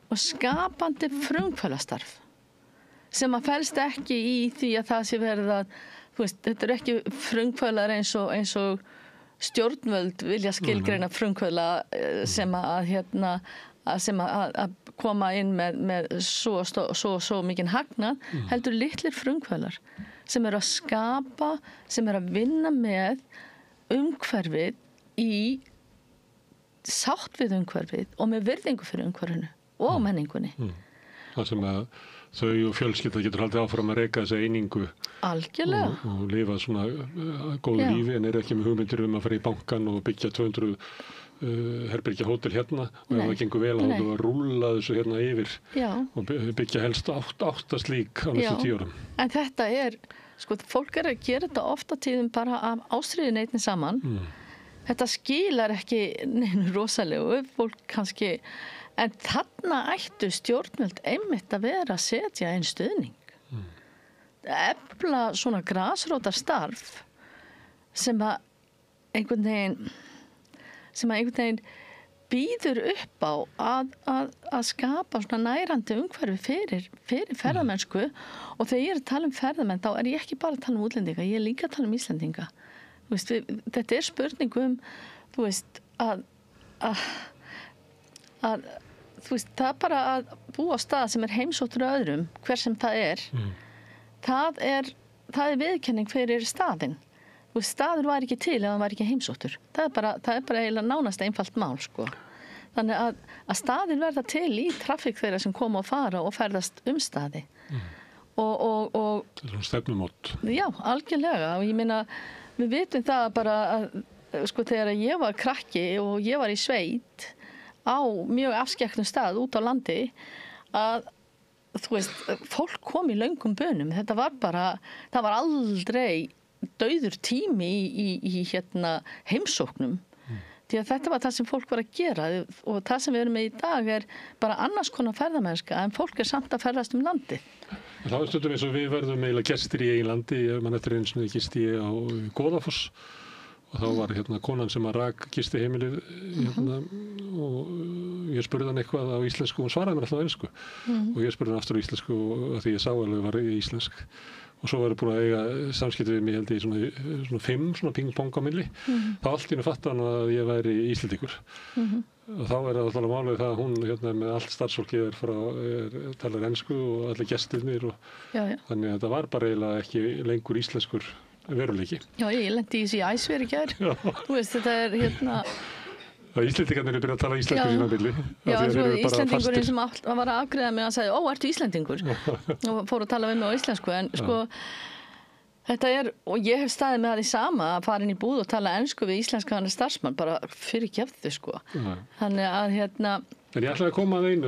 og skapandi frumkvöðlastarf. Sem að felst ekki í því að það sé verið að, þetta eru ekki frumkvöðlar eins og stjórnvöld vilja skilgreina frumkvöðla sem að koma inn með svo mikinn hagnað, heldur litlir frumkvöðlar sem eru að skapa, sem eru að vinna með umhverfið í sátt við umhverfið og með virðingu fyrir umhverfinu og menningunni. Það sem að þau og fjölskylda getur haldið áfram að reka þessa einingu algjörlega og lifa svona góðu lífi en ekki með hugmyndir að fara í bankan og byggja 200 herbergja hótel hérna og ef það gengur vel að rúlla þessu hérna yfir og byggja helst 8 slík á næstu 10 árum. En þetta fólk að gera þetta ofta tíðum bara af ástríðun einnig saman. Þetta skilar ekki neinu rosalegu, fólk kannski, en þarna ættu stjórnvöld einmitt að vera að setja einn stuðning. Efla svona grasrótarstarf sem að einhvern veginn býður upp á að skapa svona nærandi umhverfi fyrir ferðamennsku og þegar ég er að tala um ferðamenn þá er ég ekki bara að tala um útlendinga, ég er líka að tala um Íslendinga. Þetta er spurning það er bara að búa á stað sem er heimsóttur öðrum, hver sem það er. Það er viðurkenning fyrir staðinn. Staður var ekki til ef hann var ekki heimsóttur. Það er bara eiginlega nánast einfalt mál, sko. Þannig að staðir verða til í traffík þeirra sem koma og fara og ferðast staði. Og það er stefnumót. Já, algjörlega. Og ég meina, við vitum það bara að þegar ég var krakki og ég var í sveit á mjög afskekktum stað út á landi að fólk kom í löngum bönum. Þetta var bara, það var aldrei dauður tími í heimsóknum. Því að þetta var það sem fólk var að gera og það sem við erum með í dag er bara annars konar ferðamennska en fólk er samt að ferðast landið. Það er stundum eins og við verðum eiginlega gestir í eigin landi. Man eftir einu sinni gisti ég á Goðafoss og þá var konan sem að rak gistiheimilið og ég spurði hann eitthvað á íslensku og hún svaraði mér alltaf á ensku og ég spurði hann aftur á íslensku og því ég sá alveg var íslensk og svo var ég búin að eiga samskipti við mig held ég svona 5 svona ping-pong á milli þá allt í hennu fatta hann að ég væri Íslendingur og þá er það alltaf málið það að hún með allt starfsfólkið talar ensku og allir gestirnir og þannig að þetta var bara eiginlega ekki lengur íslenskur veruleiki. Já, ég lendi í þessu í æsveri í gær. Þú veist, þetta er Íslendingarnir eru byrjað að tala íslensku sína milli. Já, svo Íslendingurinn sem var að afgreiða mig að sagði, ertu Íslendingur? Og fór að tala við mig á íslensku, en þetta er, og ég hef staðið með það í sama að fara inn í búð og tala ensku við íslenskan starfsmann, bara fyrir gefðu, Þannig að En ég ætlaði að koma að einu,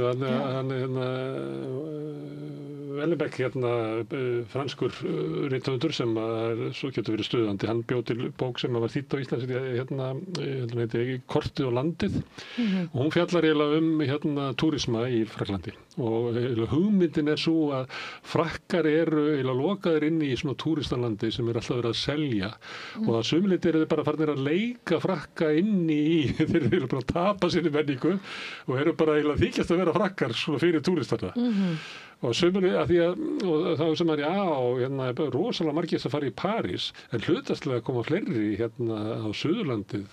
Wellebeck, franskur rithöfundur sem svo getur verið stuðandi, hann bjó til bók sem var þýdd á íslensku, heiti Kortið og landið, og hún fjallar eiginlega túrisma í Frakklandi og hugmyndin er svo að frakkar eru eiginlega lokaðir inn í svona túristalandi sem alltaf verið að selja og að sumliti eru þeir bara farnir að leika frakka inn í, þeir eru bara að tapa sinni menningu og eru bara eiginlega þykjast að vera frakkar svona fyrir túristarna. Og sumri að því og þá sem er rosalega margir að fara í París en hlutastlega koma fleiri á Suðurlandið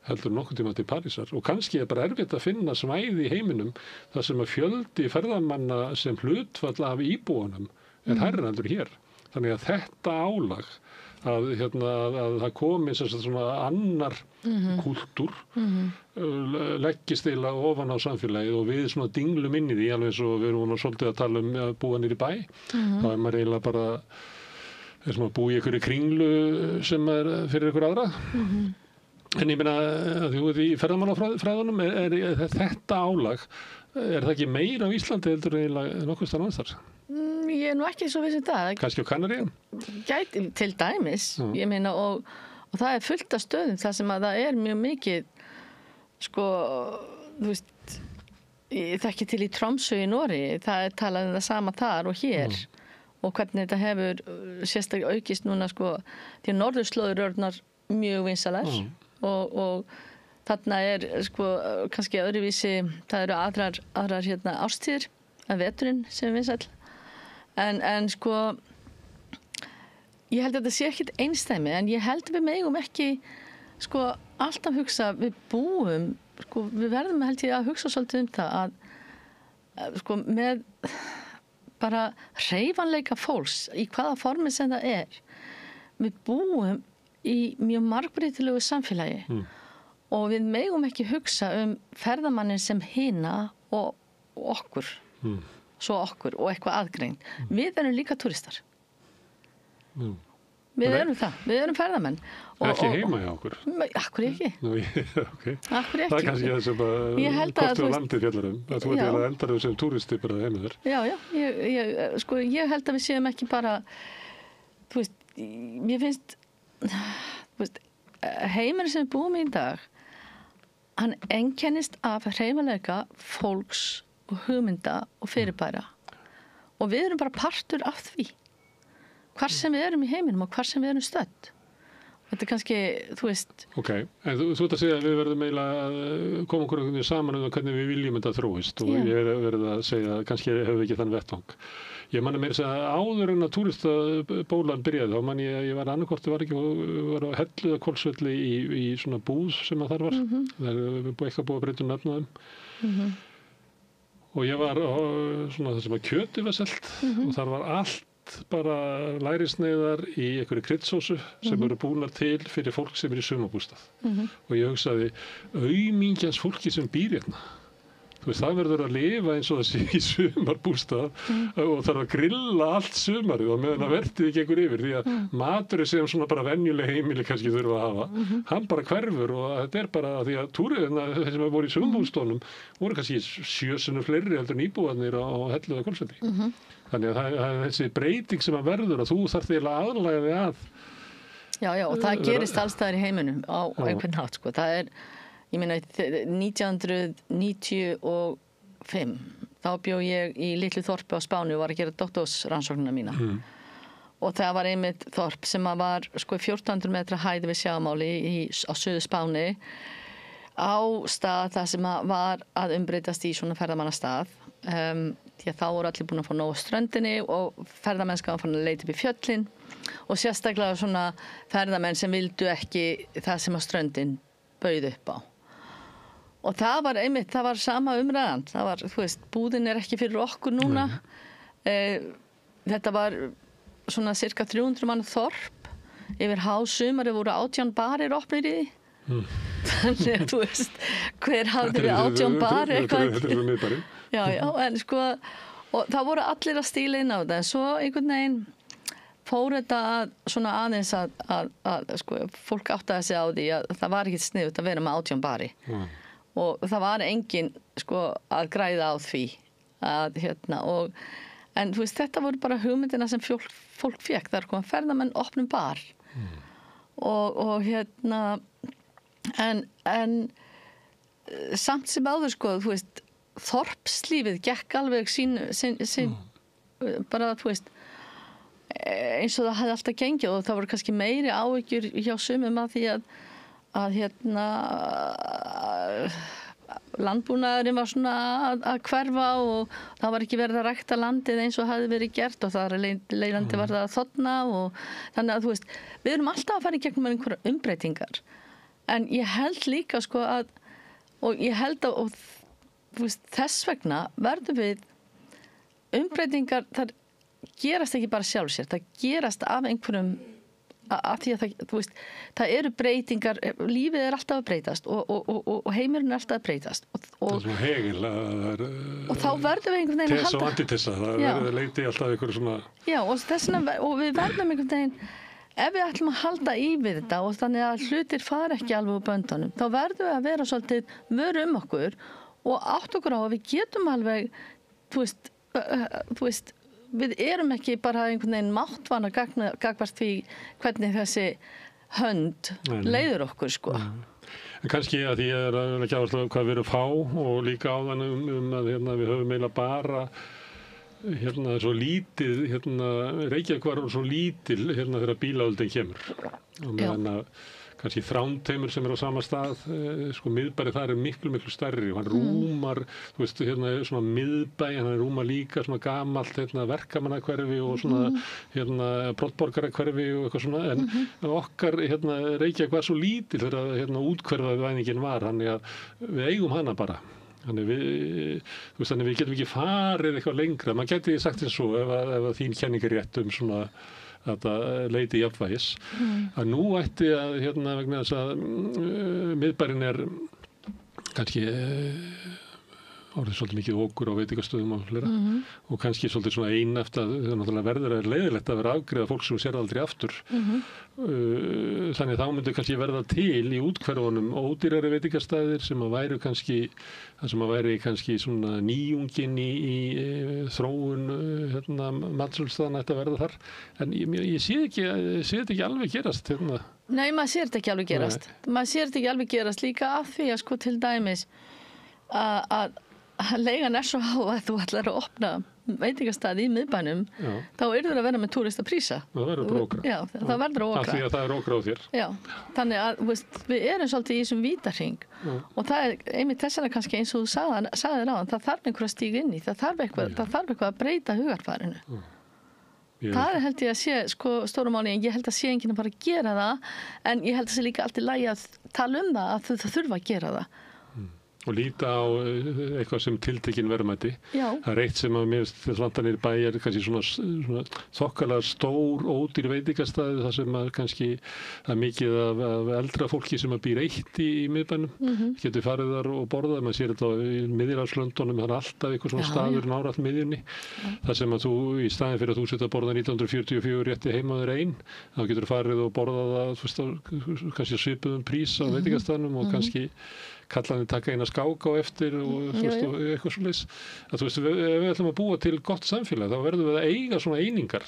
heldur nokkuð tíma til Parísar og kannski er bara erfitt að finna svæði í heiminum þar sem að fjöldi ferðamanna sem hlutfall af íbúanum er hærri heldur hér. Þannig að þetta álag að það komi svona annar kúltúr leggist eiginlega ofan á samfélagið og við svona dinglum inn í því alveg eins og við erum svolítið að tala að búa niður í bæ þá er maður eiginlega bara að búa í einhverju kringlu sem er fyrir einhver aðra en ég meina að þú veit í ferðamannafræðunum er þetta álag er það ekki meira á Íslandi heldur eiginlega nokkuð staðar annars þar? Ég er nú ekki svo viss það. Kannski á Kanaríum? Gæti til dæmis, ég meina og það er fullt af stöðum þar sem að það er mjög mikið þú veist ég þekki til í Tromsø í Noregi, það er talað það sama þar og hér og hvernig þetta hefur sérstaklega aukist núna því að norðurslóðir orðnar mjög vinsalar og þarna er kannski öðruvísi, það eru aðrar ástíðir að veturinn sem vinsæll en ég held að þetta sé ekkit einstæmi, en ég held við megum ekki sko alltaf hugsa, við búum sko, við verðum held ég að hugsa svolítið það að sko með bara hreyfanleika fólks í hvaða formi sem það við búum í mjög margbreytilegu samfélagi og við megum ekki hugsa ferðamannin sem hina og okkur svo okkur og eitthvað aðgrein við erum líka turistar við erum það, við erum ferðamenn ekki heima hjá okkur akkur ekki okay. Akkur ekki það er kannski það sem hvort þú landið fjallar að þú veit að eldar þau sem túristi bara heima þér ég held að við séum ekki bara þú veist, ég finnst þú veist, heimurinn sem við búum í dag hann einkennist af hreyfanleika fólks og hugmynda og fyrirbæra og við erum bara partur af því hvar sem við erum í heiminum og hvar sem við erum stödd þetta kannski, þú veist Ok, en þú ert að segja að við verðum eiginlega að koma okkur saman hvernig við viljum þetta þróist og ég verið að segja að kannski hefur við ekki þann vettvang ég manna meira að segja áður en að túristabólan byrjaði þá man ég var annarkort var á Helluða Hvolsvelli í svona búð sem að þar var það eitthvað búið að breyta nafnaðum og ég var svona það sem að kjötið var selt og þar var allt bara lærisneiðar í einhverju kryddsósu sem eru búnar til fyrir fólk sem í sumarbústað og ég hugsaði aumingjans fólki sem býr hérna þú veist, það verður að lifa eins og þessi í sumarbústað og þarf að grilla allt sumarið og meðan að vertið gengur yfir því að maturinn sem svona bara venjuleg heimili kannski þurfa að hafa hann bara hverfur og þetta bara því að túriðina þeir sem voru í sumarbústónum voru kannski 7 sinnum fleiri heldur en íbúarnir á Helluða Hvolsvelli þannig að það er þessi breyting sem að verður að þú þarf því að aðlaga þig að Já, og það gerist alls staðar í heiminum á einhvern hátt, sko. Það ég meina, 1995, þá bjó ég í litlu þorpi á Spáni og var að gera doktorsrannsóknina mína. Og það var einmitt þorp sem var, sko, 1400 metra hæð við sjávarmáli á suður Spáni, á stað það sem var að umbreytast í svona ferðamannastað. Því að þá voru allir búin að fá nóg á ströndinni og ferðamennska var fann að leita upp í fjöllin og sérstaklega svona ferðamenn sem vildu ekki það sem að ströndin bauð upp á. Og það var einmitt, það var sama umræðan. Það var, þú veist, búðin ekki fyrir okkur núna. Þetta var svona cirka 300 manna þorp. Yfir hásumari voru 18 barir opnir í því. Þannig að þú veist, hver hafði við 18 barir eitthvað. Þetta er svo miðbari. Já, en sko, og það voru allir að stíla inn á þetta, en svo einhvern veginn fór þetta svona aðeins að sko, fólk áttaði sig á því að það var ekki sniðugt að vera með 18 bari og það var engin sko að græða á því að en þú veist, þetta voru bara hugmyndina sem fólk fékk, það kom ferðamenn opnum bar og en samt sem áður sko, þú veist þorpslífið gekk alveg sín bara, þú veist eins og það hafði alltaf gengið og það voru kannski meiri áhyggjur hjá sumum að því að landbúnaðurinn var svona að hverfa og það var ekki verið að rækta landið eins og hafði verið gert og það leiðandi var það að þorna og þannig að þú veist, við erum alltaf að fara í gegnum einhverja umbreytingar en ég held líka sko að og ég held að veist, þess vegna verðum við umbreytingar, það gerast ekki bara sjálf sér, það gerast af einhverjum af því að þú veist, það eru breytingar, lífið er alltaf að breytast og heimurinn er alltaf að breytast það er svona hegil og þá verðum við einhvern veginn að halda tessa og antitessa, það verður leiti alltaf einhverju svona já, og við verðum einhvern veginn ef við ætlum að halda í við þetta og þannig að hlutir fara ekki alveg úr böndunum, þá verðum við að vera svolítið vöru okkur og átt okkur á að við getum alveg, þú veist, við erum ekki bara einhvern veginn máttvana gagnvart því hvernig þessi hönd leiður okkur, sko. En kannski að því að ekki áherslu hvað við erum fá og líka áðan að við höfum eiginlega bara svo lítið, Reykjavík var svo lítil þegar bílaöldin kemur og meðan að kannski Þrándheimur sem á sama stað, sko miðbæri þar miklu stærri og hann rúmar, þú veist, hérna svona miðbæ, hann rúmar líka svona gamalt verkamannahverfi og svona brottborgarahverfi og eitthvað svona, en okkar Reykjavík var svo lítil þegar úthverfavæðingin var, þannig að við eigum hana bara. Þannig við getum ekki farið eitthvað lengra. Man geti sagt eins og ef þín kenning er rétt svona þetta leiti jafnvægis. Að nú ætti að vegna þess að miðbærinn er kannski orðið svolítið mikið okur á veitingastöðum og fleira og kannski svolítið svona einæft að það náttúrulega verður leiðilegt að vera afgreiða fólk sem sér aldrei aftur. Þannig þá myndi kannski verða til í úthverfunum ódýrari veitingastæðir sem að væru kannski það sem að væri kannski svona nýjungin í þróun matsölustaðanna ætti að verða þar. En ég sé þetta ekki alveg gerast Nei, maður sér þetta ekki alveg gerast. Maður sér þetta ekki alveg gerast líka af því að sko til dæmis að leigan svo há að þú ætlar að opna veitingastað í miðbænum, þá yrður að vera með túristaprísa. Það verður bara okra. Já, það verður okra. Af því að það er okra á þér. Já, þannig að við erum svolítið í þessum vítahring og það er einmitt þessana kannski eins og þú sagðir áðan, það þarf einhver að stíga inn í, það þarf eitthvað að breyta hugarfarinu. Það held ég að sé stóra máli, en ég held að sé enginn að bara gera það, en ég held að sé líka allt í lagi að tala það að það þurfa að gera það. Og líta á eitthvað sem tiltekin verðmæti. Það er eitt sem að mér Þlandanir bæ er kannski svona þokkalega stór ódýr veitingastæði þar sem að kannski það er mikið af eldra fólki sem að býr eitt í miðbænum. Getur farið þar og borðað, maður sér þetta í Miðjarðarslöndunum, það er alltaf eitthvað svona staður nálægt miðjunni. Það sem að þú í staðinn fyrir að þú setja að borða 1944 rétti heimaður einn, þá getur farið og borðað það kannski svipuðum prís á veitingastæðnum og kannski kallarnir taka eina skák á eftir og eitthvað svoleiðis. Ef við ætlum að búa til gott samfélag þá verðum við að eiga svona einingar.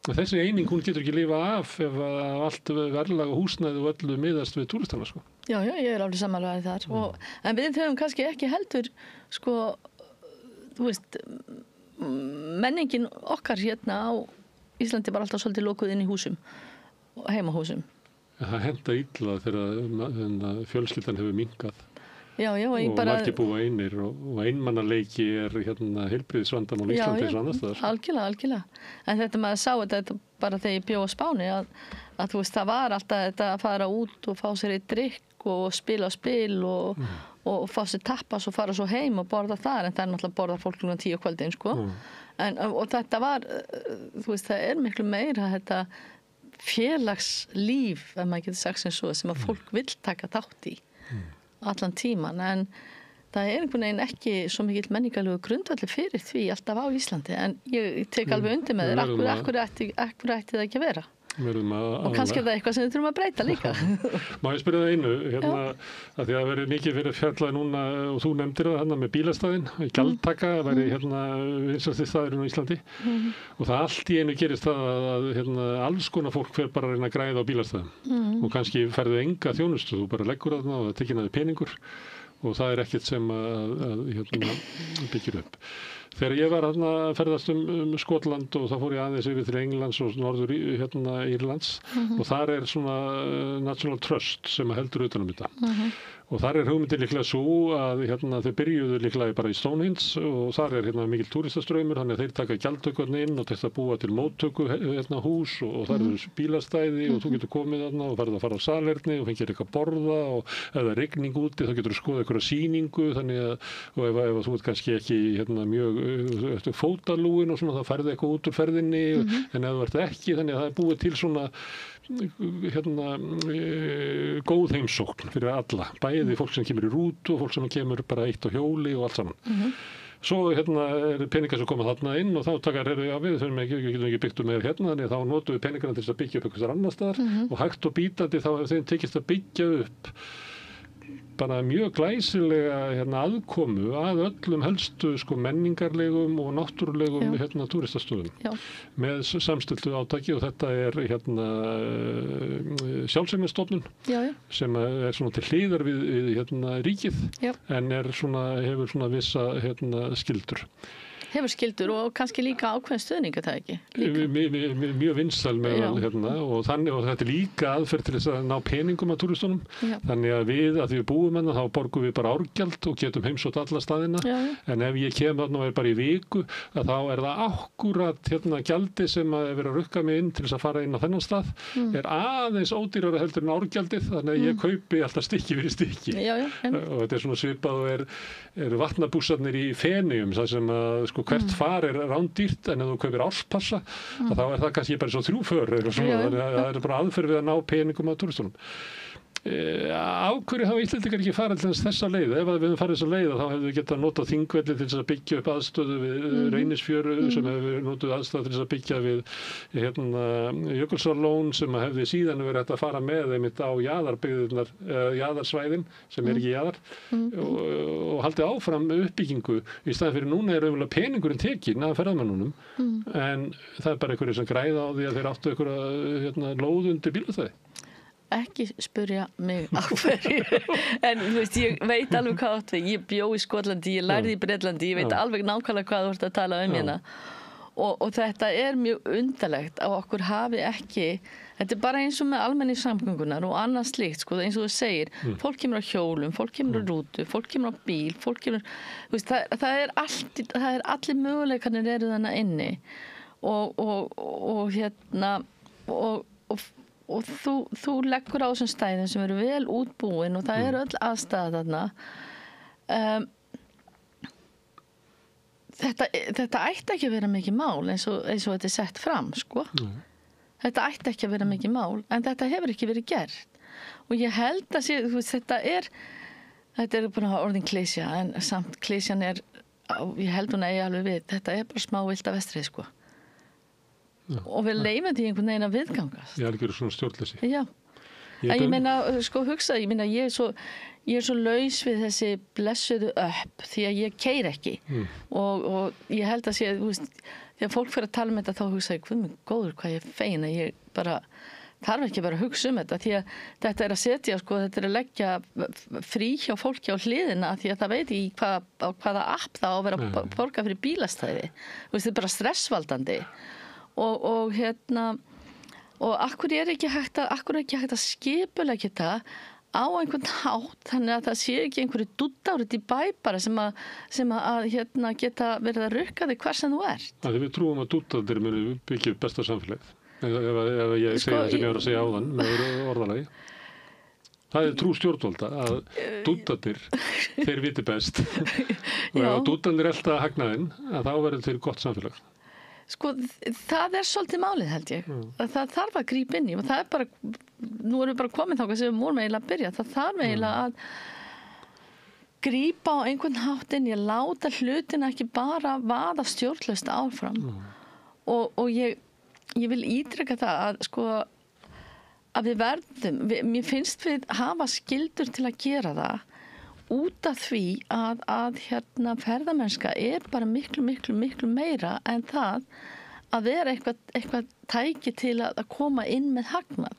Þessi eining hún getur ekki lifa af ef allt verðlag og húsnæði og öllu miðast við túristana. Já, ég er alveg samanlega þar. En við höfum kannski ekki heldur þú veist, menningin okkar hérna á Íslandi var alltaf svolítið lokuð inn í húsum, heimahúsum. Það henta illa þegar fjölskyldan hefur minnkað. Já, og margir búa einir og einmannaleiki er heilbrigðisvandamál á Íslandi eins og annars staðar. Algjörlega. En þetta maður sá þetta bara þegar ég bjó á Spáni að þú veist það var alltaf þetta að fara út og fá sér eitt drykk og spila spil og fá sér tapas og fara svo heim og borða þar, en það er náttúrulega borða fólk klukkan 10 á kvöldin og þetta var, þú veist það er miklu meira þetta félagslíf, ef maður getur sagt sem að fólk vill taka þátt í allan tíman, en það er einhvern veginn ekki svo mikill menningarlegu grundvalli fyrir því alltaf á Íslandi, en ég tek alveg undir með þér, akkur ætti það ekki að vera. Og kannski er það eitthvað sem við þurfum að breyta líka. Má ég spyrja það einu, að því að verið mikið fyrir fjallaði núna og þú nefndir það með bílastæðin, gjaldtaka væri vinsælasti staðurinn á Íslandi og það allt í einu gerist það að alls konar fólk fer bara að reyna að græða á bílastæðum og kannski ferðu enga þjónustu, þú bara leggur þarna og það tekir naður peningur og það er ekkert sem að byggir upp. Þegar ég var að ferðast Skotland og þá fór ég aðeins yfir til Englands og norður Írlands og þar er svona National Trust sem heldur utan þetta. Og þar er hugmyndin líklega svo að þau byrjuðu líklega bara í Stonehenge og þar er mikill túristastraumur, þannig að þeir taka gjaldtökurna inn og þess að búa til móttöku hús og þar eru bílastæði og þú getur komið þarna og ferð að fara á salerni og fengir eitthvað borða og ef það er rigning úti þá getur þú skoða eitthvað sýningu, þannig að ef þú ert kannski ekki mjög fótalúin og svona þá ferðu eitthvað út úr ferðinni en ef þú ert ekki, þannig að það er búið til svona góð heimsókn fyrir alla, bæði fólk sem kemur í rútu og fólk sem kemur bara eitt á hjóli og allt saman. Svo er peningar sem koma þarna inn og þá við getum ekki byggt með þannig að þá notum við peningarna til að byggja upp eitthvað annar staðar og hægt og bítandi þá hefur þeim tekist að byggja upp bara mjög glæsilega aðkomu að öllum helstu menningarlegum og náttúrulegum túristastöðum með samstilltu átaki og þetta er sjálfseignarstofnun sem er svona til hliðar við ríkið en hefur svona vissa skyldur. hefur skildur og kannski líka ákveðin stuðning, er það ekki? Mjög vinsæl meðal og þetta líka aðferð til þess að ná peningum af túristunum. Þannig að að við búum þá borgum við bara árgjald og getum heimsótt alla staðina. En ef ég kem þarna og bara í viku, þá það akkúrat gjaldi sem að vera að rukka mig inn til þess að fara inn á þennan stað, aðeins ódýrara heldur en árgjaldið, þannig að ég kaupi alltaf stykki fyrir stykki. Og þetta svona svipað og eru vatnabússarnir í Feneyjum, það sem að hvert far rándýrt, en ef þú kaupir árspassa, þá það kannski bara svo 3 för, þannig að það bara aðferð við að ná peningum af túristunum. Á hverju hafa Íslendingar ekki farið til þessa leið? Ef við höfum farið þessa leið þá hefðu við getað notað Þingvelli til þess að byggja upp aðstöðu við Reynisfjöru sem hefur notað aðstöðu til þess að byggja við Jökulsárlón sem hefði síðan verið hægt að fara með einmitt á jaðarbyggðirnar, jaðarsvæðin sem ekki jaðar og haldið áfram uppbyggingu í staðinn fyrir núna auðvitað peningurinn tekinn af ferðamönnunum en það bara einhverju sem græða á því að þeir áttu einhverja lóð undir bílastæði. Ekki spyrja mig á hverju, en þú veist, ég veit alveg hvað átt við, ég bjó í Skotlandi, ég lærði í Bretlandi, ég veit alveg nákvæmlega hvað þú ert að tala hérna og þetta mjög undarlegt að okkur hafi ekki, þetta bara eins og með almenningssamgöngunar og annað slíkt, eins og þú segir, fólk kemur á hjólum, fólk kemur á rútu, fólk kemur á bíl, fólk kemur, þú veist, það allir möguleikarnir eru þarna inni og þú leggur á þessum stæðum sem eru vel útbúin og það eru öll aðstæða þarna. Þetta ætti ekki að vera mikið mál eins og þetta sett fram, Þetta ætti ekki að vera mikið mál, en þetta hefur ekki verið gert. Og ég held að þetta bara orðin klísja, en samt klísjan ég held hún eigi alveg við, þetta bara smá vilda vestrið, og við leifum því einhvern veginn að viðgangast. Ég algjör svona stjórnleysi. Já. En ég meina, ég er svo laus við þessi blessuðu upp því að ég keyri ekki. Og ég held að þegar fólk fyrir að tala þetta þá hugsa ég, hvað minn góður, hvað ég fein að ég bara þarf ekki bara að hugsa þetta því að þetta að setja, þetta að leggja frí hjá fólki á hliðina því að það veit ekki hvaða app það á að vera að borga fyrir bílastæði. Þetta er bara stressvaldandi. Og akkur er ekki hægt að skipuleggja þetta á einhvern hátt þannig að það sé ekki einhverju dúddárið í bæ bara sem að geta verið að rukka þig hvar sem þú ert. Það við trúum að dúddarnir munu byggja upp besta samfélagið. Ef ég segja það sem ég var að segja áðan með orðalagi. Það er trú stjórnvalda að dúddarnir, þeir viti best. Og ef dúddarnir elta hagnaðinn, þá verður þeir gott samfélag. Það svolítið málið held ég. Það þarf að grípa inn í og það bara, nú erum við bara komin þangað sem við vorum eiginlega að byrja. Það þarf eiginlega að grípa á einhvern hátt inn í að láta hlutina ekki bara vaða stjórnlaust áfram. Og ég vil ítreka það að við verðum, mér finnst við hafa skyldur til að gera það út af því að ferðamennska bara miklu meira en það að vera eitthvað tæki til að koma inn með hagnað.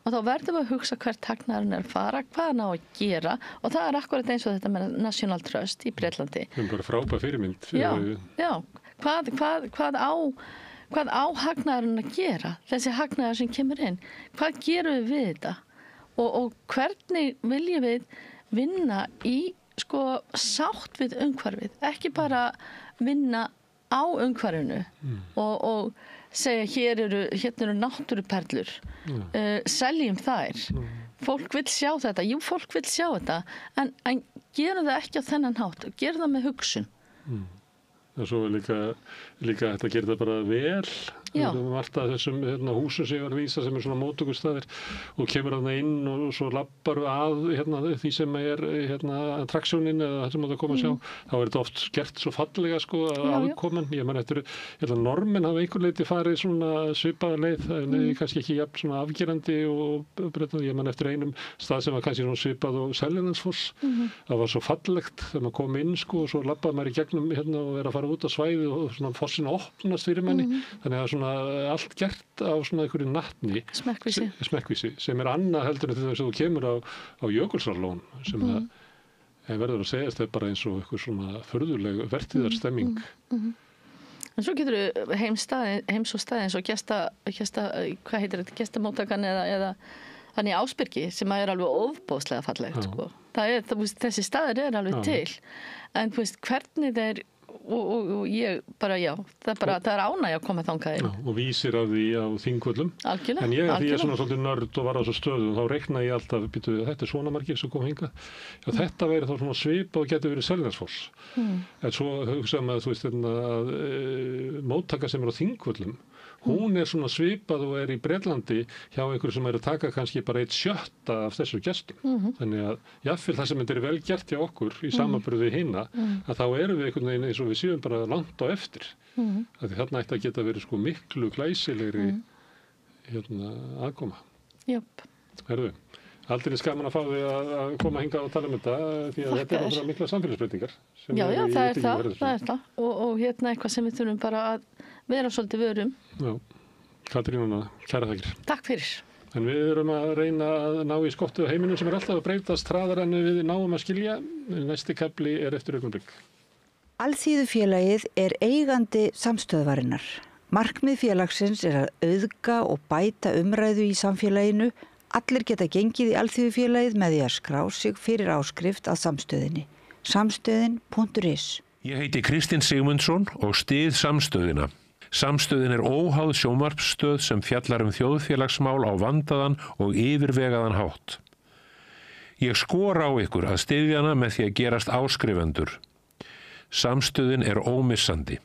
Og þá verðum við að hugsa hvert hagnaðurinn að fara, hvað hann á að gera og það akkurat eins og þetta með National Trust í Bretlandi. Það bara frábær fyrirmynd. Já. Hvað á hagnaðurinn að gera? Þessi hagnaður sem kemur inn. Hvað gerum við þetta? Og hvernig viljum við vinna í sátt við umhverfið, ekki bara vinna á umhverfinu og segja hér eru náttúruperlur, seljum þær. Fólk vill sjá þetta, fólk vill sjá þetta, en gerum það ekki á þennan hátt, gerum það með hugsun. Og svo líka þetta gerir það bara vel. Alltaf þessum húsum sem ég var að vísa sem svona móttökustæðir og kemur þarna inn og svo labbaru að því sem attraksjónin eða það sem það koma að sjá. Þá þetta oft gert svo fallega aðkoman. Ég man eftir, Norðmenn hafa einhver leyti farið svona svipaða leið, kannski ekki jafn svona afgerandi og ég man eftir einum stað sem var kannski svona svipað og Seljalandsfoss. Það var svo fallegt þegar maður kom inn og svo labbaði maður í gegnum og er að fara út á svæði og svona fossinn opnast fyrir manni. Þannig að allt gert á svona einhverju natni smekkvísi sem annað heldur en þess að þú kemur á Jökulsárlón sem verður að segjast bara eins og eitthvað svona furðuleg vertíðarstemming En svo getur heims og staði eins og hvað heitir þetta, gestamóttakan eða þannig Ásbyrgi sem er alveg ofboðslega fallegt, sko. Þessi staðir alveg til. En hvernig þeir, og ég bara, það er ánægja að koma þangað inn. Og vísir af því á Þingvöllum. Algjörlega. En því ég er svona svolítið nörd og var á þessu stöðum, þá reikna ég alltaf, þetta er svona margir sem kom hingað. Já, þetta væri þá svona svipað og getur verið Seljalandsfoss. En svo hugsaðum að móttaka sem er á Þingvöllum, hún er svona svipað og er í Bretlandi hjá einhverju sem er að taka kannski bara 1/6 af þessu gestum. Þannig að jafnvel það sem þetta er vel gert hjá okkur í samanburði hina, að þá erum við einhvern veginn eins og við séum bara langt á eftir. Því þarna ætti að geta verið sko miklu glæsilegri aðkoma. Jöp. Herðu, aldrei skaman að fá þig að koma hingað og tala þetta því að þetta er náttúrulega mikla samfélagsbreytingar. Já, það er það. Og eitthvað sem við þurfum bara að vera svolítið vörum. Já, Katrín, kæra þakkir. Takk fyrir. En við erum að reyna að ná í skottu á heiminum sem er alltaf að breytast hraðar en við náum að skilja. Næsti kafli er eftir augnablik. Alþýðufélagið er eigandi samstöðvarinnar. Markmið félagsins er að auðga og bæta umræðu í samfélaginu. Allir geta gengið í Alþýðufélagið með því að skrá sig fyrir áskrift að samstöðinni. Samstöðin.is. Ég heiti Kristinn Sigmundsson og styð samstöðina. Samstöðin er óháð sjónvarpsstöð sem fjallar þjóðfélagsmál á vandaðan og yfirvegaðan hátt. Ég skora á ykkur að styðja hana með því að gerast áskrifendur. Samstöðin er ómissandi.